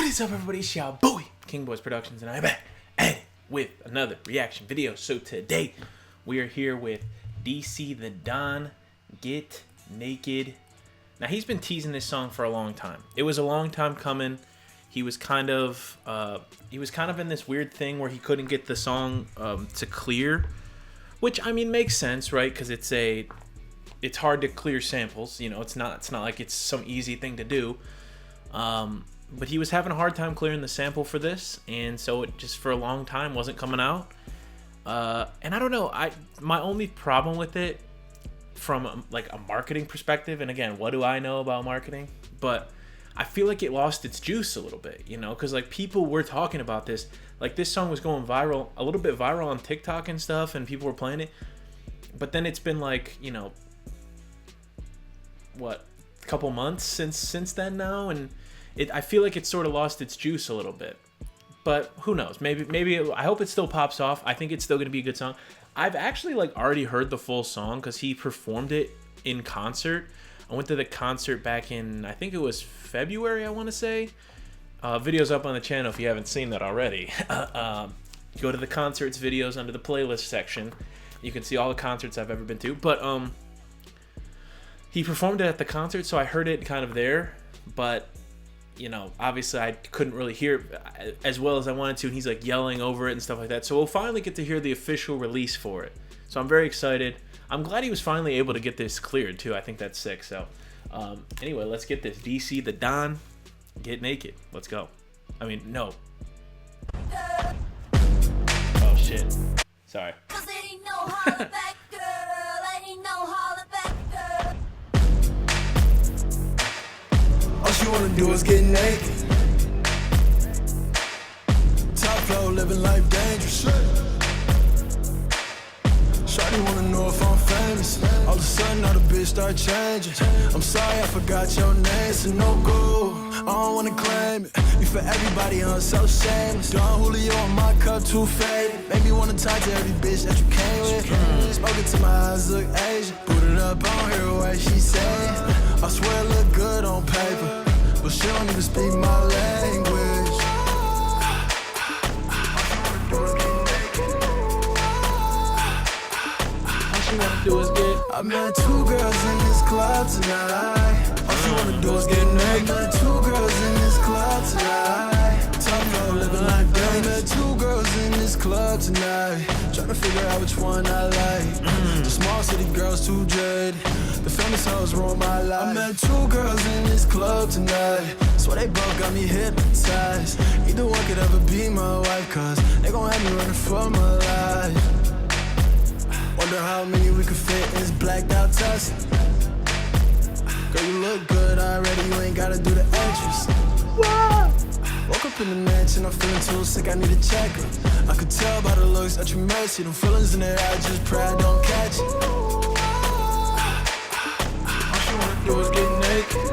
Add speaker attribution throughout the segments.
Speaker 1: What is up, everybody? It's your boy, King Boys Productions, and I'm back at it with another reaction video. So today, we are here with DC the Don, Get Naked. Now, he's been teasing this song for a long time. It was a long time coming. He was kind of in this weird thing where he couldn't get the song to clear, which I mean makes sense, right? Because it's hard to clear samples. You know, it's not like it's some easy thing to do. But he was having a hard time clearing the sample for this, and so it just for a long time wasn't coming out. And I don't know, my only problem with it from like a marketing perspective, and again, what do I know about marketing? But I feel like it lost its juice a little bit, you know, because like people were talking about this, like this song was going viral, a little bit viral on TikTok and stuff, and people were playing it. But then it's been like, you know, what, a couple months since then now, and I feel like it sort of lost its juice a little bit. But who knows? Maybe I hope it still pops off. I think it's still gonna be a good song. I've actually like already heard the full song because he performed it in concert. I went to the concert back in, I think it was February, I want to say. Videos up on the channel if you haven't seen that already. Go to the concerts videos under the playlist section. You can see all the concerts I've ever been to. But he performed it at the concert, so I heard it kind of there. But you know, obviously I couldn't really hear it as well as I wanted to, and he's like yelling over it and stuff like that. So we'll finally get to hear the official release for it. So I'm very excited. I'm glad he was finally able to get this cleared too. I think that's sick. So anyway, let's get this. DC the Don, Get Naked. Let's go. I mean, no. Oh shit. Sorry.
Speaker 2: All she wanna do is get naked. Top floor, living life dangerous. Shawty wanna know if I'm famous. All of a sudden, all the bitch start changing. I'm sorry, I forgot your name. It's a no go. I don't wanna claim it. You for everybody, I'm so shameless. Don Julio on my cup, too faded. Make me wanna talk to every bitch that you came with. Smoking to my eyes, look Asian. Put it up, I don't hear what she say. I swear it look good on paper, but she don't even speak my language.
Speaker 1: All she wanna do is get.
Speaker 2: I met two girls in this club tonight. All she wanna do is get naked. I met two girls in this club tonight. Top floor, living life dangerous. I met two girls in this club tonight. Tryna figure out which one I like. The small city girls too jaded. The famous hoes ruin my life. I met two girls in this club tonight. Swear they both got me hypnotized. Either one could ever be my wife, cause they gon' have me running for my life. Wonder how many we could fit in this blacked out Tesla. Girl, you look good already, you ain't gotta do the extras. Woke up in the mansion, I'm feeling too sick, I need a checkup. I could tell by the looks that you messy. Them feelings in there, I just pray I don't catch it. All she wanna do is get naked.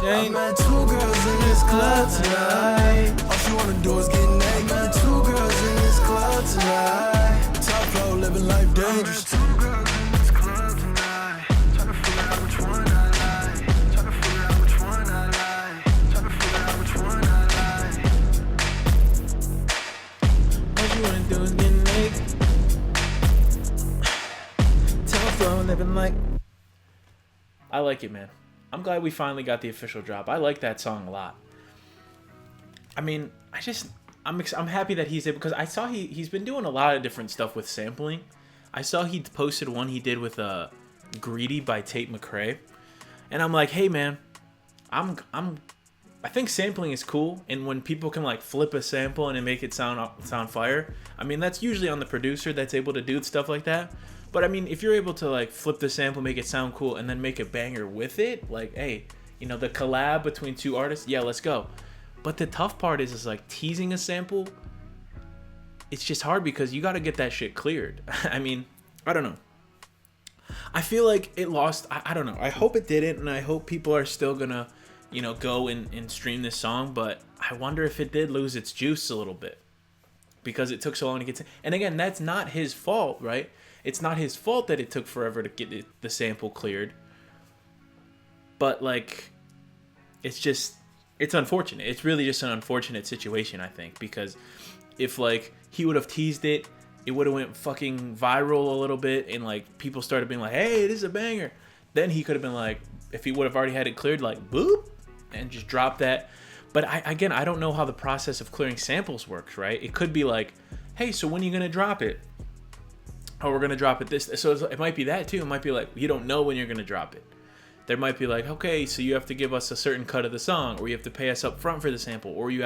Speaker 2: I met two girls in this club tonight. All she wanna do is get naked. I met two girls in this club tonight. Top floor, living life dangerous. Two girls in this club tonight. Tryna figure out which one I like. Tryna figure out which one I like. Tryna figure out which one I like.
Speaker 1: All you wanna do is get naked. Top floor, living like. I like it, man. I'm glad we finally got the official drop. I like that song a lot. I mean, I'm happy that he's able, because I saw he's been doing a lot of different stuff with sampling. I saw he posted one he did with Greedy by Tate McRae, and I'm like, hey man, I think sampling is cool, and when people can like flip a sample and make it sound fire, I mean that's usually on the producer that's able to do stuff like that. But I mean, if you're able to like flip the sample, make it sound cool, and then make a banger with it, like, hey, you know, the collab between two artists, yeah, let's go. But the tough part is like teasing a sample. It's just hard because you got to get that shit cleared. I mean, I don't know. I feel like it lost. I don't know. I hope it didn't, and I hope people are still gonna, you know, go and stream this song. But I wonder if it did lose its juice a little bit because it took so long to get to. And again, that's not his fault, right? It's not his fault that it took forever to get the sample cleared. But like, it's unfortunate. It's really just an unfortunate situation, I think, because if like he would have teased it, it would have went fucking viral a little bit, and like people started being like, "Hey, this is a banger." Then he could have been like, if he would have already had it cleared, like boop, and just dropped that. But I don't know how the process of clearing samples works, right? It could be like, "Hey, so when are you gonna drop it?" "Oh, we're gonna drop it this." So it might be that too. It might be like, you don't know when you're gonna drop it. There might be like, okay, so you have to give us a certain cut of the song, or you have to pay us up front for the sample, or you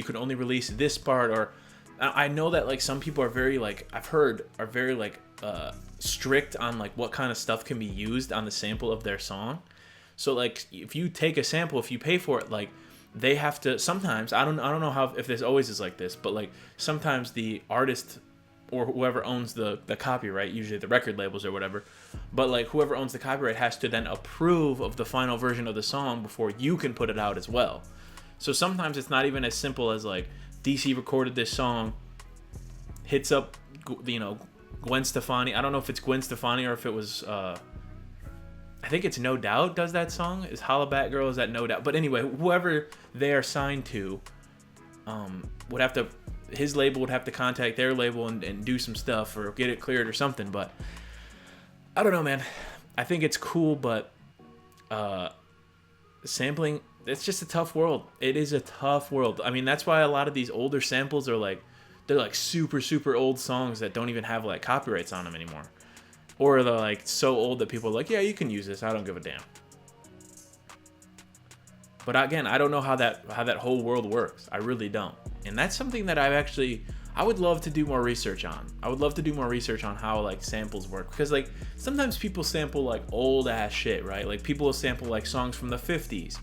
Speaker 1: can only release this part. Or I know that like some people are very like, I've heard are very like strict on like what kind of stuff can be used on the sample of their song. So like if you take a sample, if you pay for it, like they have to sometimes, I don't know how, if this always is like this, but like sometimes the artist or whoever owns the copyright, usually the record labels or whatever, but like whoever owns the copyright has to then approve of the final version of the song before you can put it out as well. So sometimes it's not even as simple as like DC recorded this song, hits up, you know, Gwen Stefani. I don't know if it's Gwen Stefani or if it was I think it's No Doubt does that song. Is Holla Back Girl, is that No Doubt? But anyway, whoever they are signed to would have to, his label would have to contact their label and do some stuff or get it cleared or something. But I don't know, man. I think it's cool, but sampling, it's just a tough world. It is a tough world. I mean, that's why a lot of these older samples are like, they're like super, super old songs that don't even have like copyrights on them anymore. Or they're like so old that people are like, yeah, you can use this, I don't give a damn. But again, I don't know how that whole world works. I really don't. And that's something that I would love to do more research on. I would love to do more research on how like samples work, because like sometimes people sample like old ass shit, right? Like people will sample like songs from the 50s.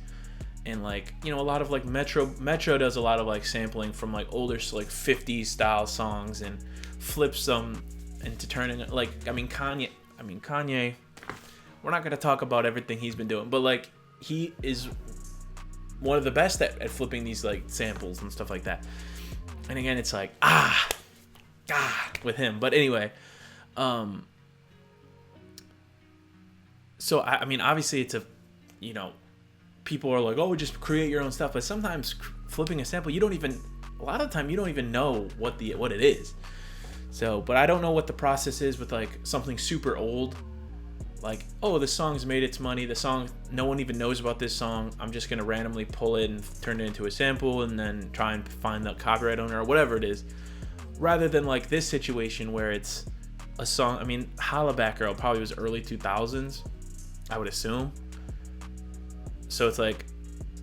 Speaker 1: And like, you know, a lot of like Metro does a lot of like sampling from like older like 50s style songs and flips them into turning it like, Kanye, we're not going to talk about everything he's been doing, but like he is one of the best at flipping these like samples and stuff like that. And again, it's like with him. But anyway, so I mean, obviously it's you know, people are like, oh, just create your own stuff. But sometimes flipping a sample, a lot of the time you don't even know what it is. So, but I don't know what the process is with like something super old. Like, oh, the song's made its money. The song, no one even knows about this song. I'm just going to randomly pull it and turn it into a sample and then try and find the copyright owner or whatever it is. Rather than like this situation where it's a song. I mean, Holla Back Girl probably was early 2000s, I would assume. So it's like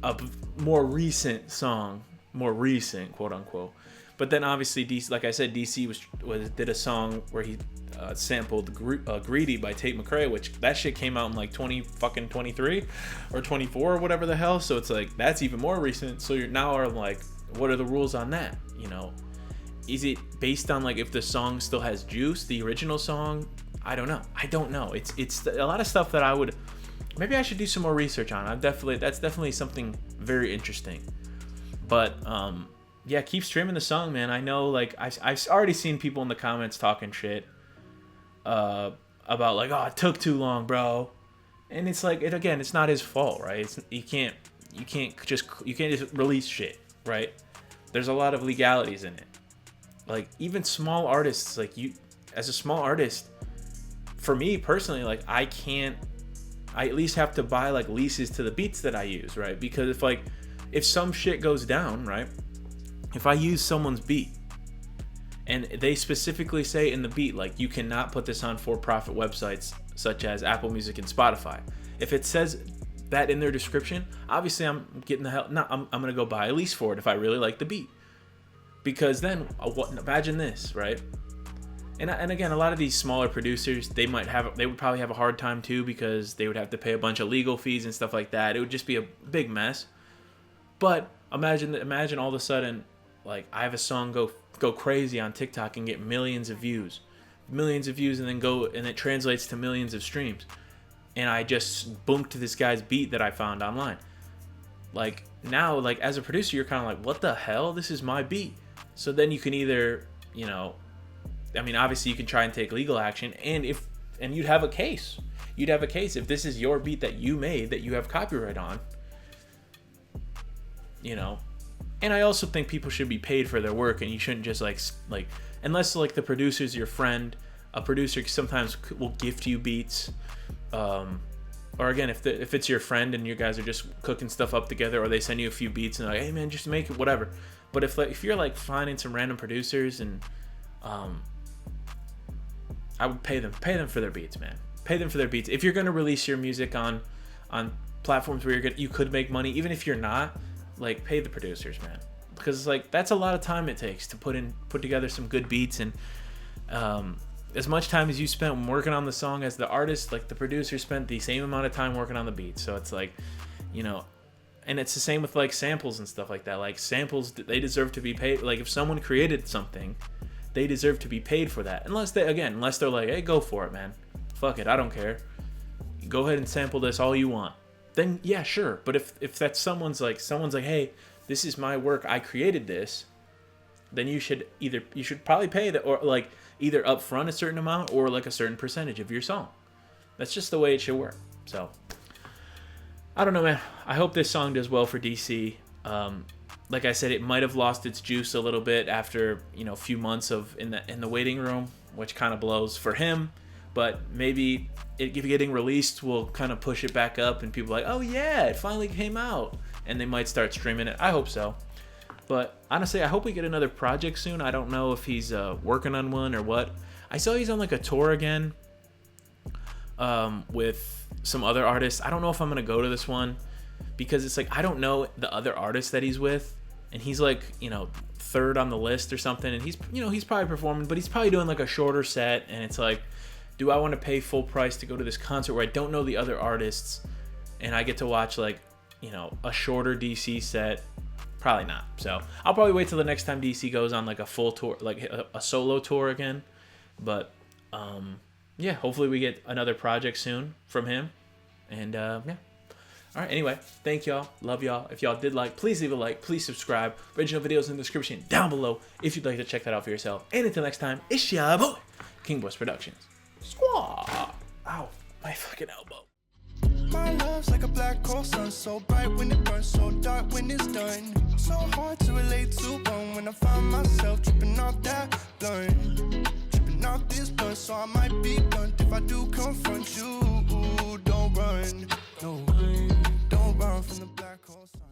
Speaker 1: a more recent song, quote unquote. But then obviously DC, like I said, DC did a song where he sampled "Greedy" by Tate McRae, which that shit came out in like 23 or 24 or whatever the hell. So it's like that's even more recent. So you're now are like, what are the rules on that? You know, is it based on like if the song still has juice, the original song? I don't know. It's a lot of stuff that maybe I should do some more research on. That's definitely something very interesting. But yeah, keep streaming the song, man. I know, like, I've already seen people in the comments talking shit about, like, oh, it took too long, bro. And it's like, it's not his fault, right? You can't just release shit, right? There's a lot of legalities in it. Like, even small artists, like, as a small artist, for me personally, like, I at least have to buy, like, leases to the beats that I use, right? Because if some shit goes down, right? If I use someone's beat and they specifically say in the beat, like, you cannot put this on for-profit websites such as Apple Music and Spotify. If it says that in their description, obviously I'm getting the hell. I'm gonna go buy a lease for it if I really like the beat. Because then, imagine this, right? And again, a lot of these smaller producers, they would probably have a hard time too, because they would have to pay a bunch of legal fees and stuff like that. It would just be a big mess. But imagine all of a sudden, like, I have a song go crazy on TikTok and get millions of views, and then it translates to millions of streams, and I just bonked this guy's beat that I found online. Like, now, like, as a producer, you're kind of like, what the hell? This is my beat. So then you can either, you know, I mean, obviously you can try and take legal action, and you'd have a case. If this is your beat that you made, that you have copyright on, you know. And I also think people should be paid for their work, and you shouldn't just like unless like the producer's your friend. A producer sometimes will gift you beats, or again, if it's your friend and you guys are just cooking stuff up together, or they send you a few beats and they're like, hey man, just make it, whatever. But if you're like finding some random producers, and I would pay them for their beats, man. Pay them for their beats. If you're gonna release your music on platforms where you could make money, even if you're not, like, pay the producers, man, because like that's a lot of time it takes to put together some good beats, and as much time as you spent working on the song as the artist, like the producer spent the same amount of time working on the beat. So it's like, you know, and it's the same with like samples and stuff like that. Like samples, they deserve to be paid. Like if someone created something, they deserve to be paid for that. Unless they're like, hey, go for it, man. Fuck it, I don't care. Go ahead and sample this all you want. Then yeah, sure. But if that's someone's like, hey, this is my work, I created this, then you should probably pay that, or like either upfront a certain amount or like a certain percentage of your song. That's just the way it should work. So I don't know, man. I hope this song does well for DC. Like I said, it might have lost its juice a little bit after, you know, a few months of in the waiting room, which kind of blows for him. But maybe it getting released will kind of push it back up, and people are like, oh yeah, it finally came out, and they might start streaming it. I hope so. But honestly, I hope we get another project soon. I don't know if he's working on one or what. I saw he's on like a tour again with some other artists. I don't know if I'm going to go to this one, because it's like I don't know the other artists that he's with. And he's like, you know, third on the list or something. And he's, you know, he's probably performing, but he's probably doing like a shorter set. And it's like, do I want to pay full price to go to this concert where I don't know the other artists and I get to watch like, you know, a shorter DC set? Probably not. So I'll probably wait till the next time DC goes on like a full tour, like a solo tour again. But yeah, hopefully we get another project soon from him. And yeah. All right, anyway, thank y'all. Love y'all. If y'all did like, please leave a like. Please subscribe. Original videos in the description down below if you'd like to check that out for yourself. And until next time, it's your boy, King Boys Productions. Squaw. Ow, my fucking elbow.
Speaker 2: My love's like a black hole sun, so bright when it burns, so dark when it's done. So hard to relate to one when I find myself tripping off that blunt. Tripping off this blunt, so I might be blunt if I do confront you. Don't run, no, don't run from the black hole sun.